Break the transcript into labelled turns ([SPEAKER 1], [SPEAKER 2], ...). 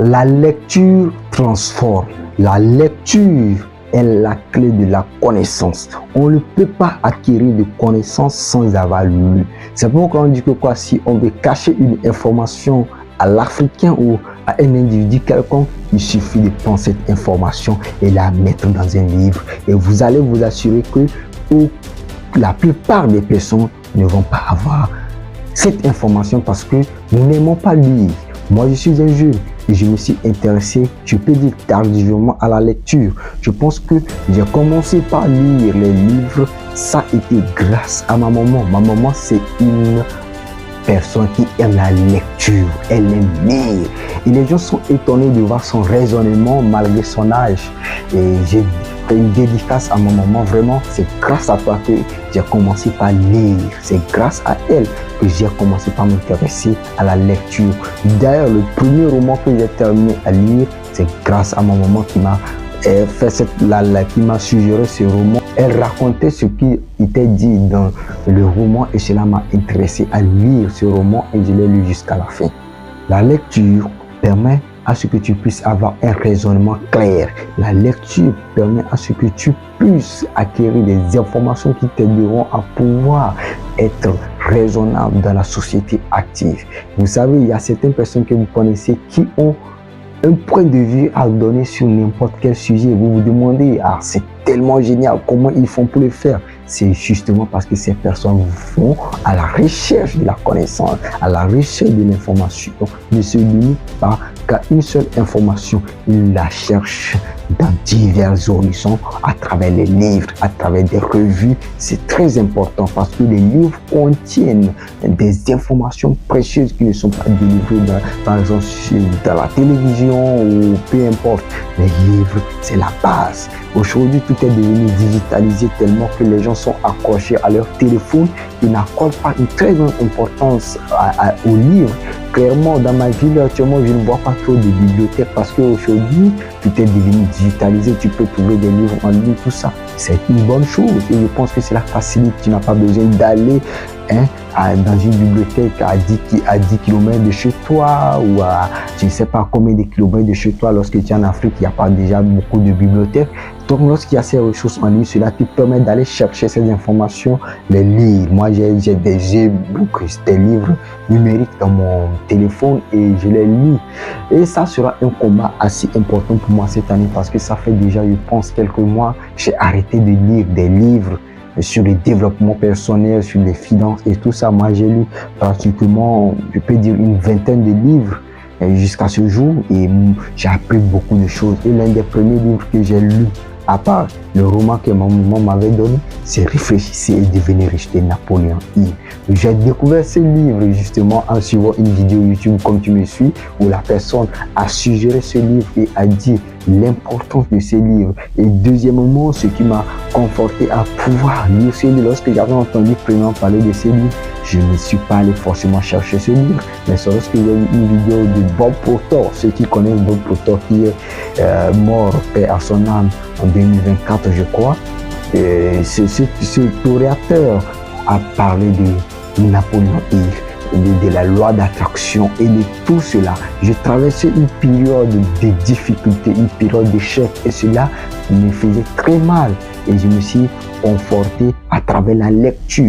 [SPEAKER 1] La lecture transforme. La lecture est la clé de la connaissance. On ne peut pas acquérir de connaissances sans avoir lu. C'est pourquoi on dit que si on veut cacher une information à l'Africain ou à un individu quelconque, il suffit de prendre cette information et la mettre dans un livre. Et vous allez vous assurer que la plupart des personnes ne vont pas avoir cette information parce que nous n'aimons pas lire. Moi, je suis un jeune et je me suis intéressé, je peux dire tardivement, à la lecture. Je pense que j'ai commencé par lire les livres. Ça a été grâce à ma maman. Ma maman, c'est une personne qui aime la lecture. Elle aime lire. Et les gens sont étonnés de voir son raisonnement malgré son âge. Et j'ai fait une dédicace à ma maman. Vraiment, c'est grâce à toi que j'ai commencé par lire. C'est grâce à elle que j'ai commencé par m'intéresser à la lecture. D'ailleurs, le premier roman que j'ai terminé à lire, c'est grâce à ma maman qui m'a qui m'a suggéré ce roman. Elle racontait ce qui était dit dans le roman et cela m'a intéressé à lire ce roman et je l'ai lu jusqu'à la fin. La lecture permet à ce que tu puisses avoir un raisonnement clair. La lecture permet à ce que tu puisses acquérir des informations qui t'aideront à pouvoir être raisonnable dans la société active. Vous savez, il y a certaines personnes que vous connaissez qui ont un point de vue à donner sur n'importe quel sujet. Vous vous demandez, c'est tellement génial, comment ils font pour le faire? C'est justement parce que ces personnes vont à la recherche de la connaissance, à la recherche de l'information. Ne se limitent pas qu'à une seule information. Ils la cherchent dans divers horizons, à travers les livres, à travers des revues. C'est très important parce que les livres contiennent des informations précieuses qui ne sont pas délivrées par exemple dans la télévision ou peu importe. Les livres, c'est la base. Aujourd'hui, tout est devenu digitalisé tellement que les gens sont accrochés à leur téléphone. Ils n'accordent pas une très grande importance aux livres. Clairement, dans ma ville actuellement, je ne vois pas trop de bibliothèques parce qu'aujourd'hui, tout est devenu digitalisé. Tu peux trouver des livres en ligne, tout ça. C'est une bonne chose et je pense que cela facilite. Tu n'as pas besoin d'aller dans une bibliothèque à 10 km de chez toi ou à je ne sais pas combien de kilomètres de chez toi. Lorsque tu es en Afrique, il n'y a pas déjà beaucoup de bibliothèques. Donc, lorsqu'il y a ces ressources en ligne, cela te permet d'aller chercher ces informations, les lire. Moi, j'ai des e-books, des livres numériques dans mon téléphone et je les lis. Et ça sera un combat assez important pour moi cette année parce que ça fait déjà, je pense, quelques mois, j'ai arrêté de lire des livres sur le développement personnel, sur les finances et tout ça. Moi, j'ai lu pratiquement, je peux dire, une vingtaine de livres jusqu'à ce jour et j'ai appris beaucoup de choses. Et l'un des premiers livres que j'ai lu, à part le roman que ma maman m'avait donné, c'est Réfléchissez et devenez riche de Napoléon Hill. J'ai découvert ce livre justement en suivant une vidéo YouTube comme tu me suis, où la personne a suggéré ce livre et a dit l'importance de ce livre. Et deuxièmement, ce qui m'a conforté à pouvoir lire ce livre, lorsque j'avais entendu premièrement parler de ce livre, je ne suis pas allé forcément chercher ce livre, mais c'est lorsque j'ai vu une vidéo de Bob Proctor, ceux qui connaissent Bob Proctor qui est mort, paix à son âme, en 2024 je crois. Ce orateur a parlé de Napoléon Hill, de la loi d'attraction et de tout cela. Je traversais une période de difficultés, une période d'échec et cela me faisait très mal et je me suis conforté à travers la lecture.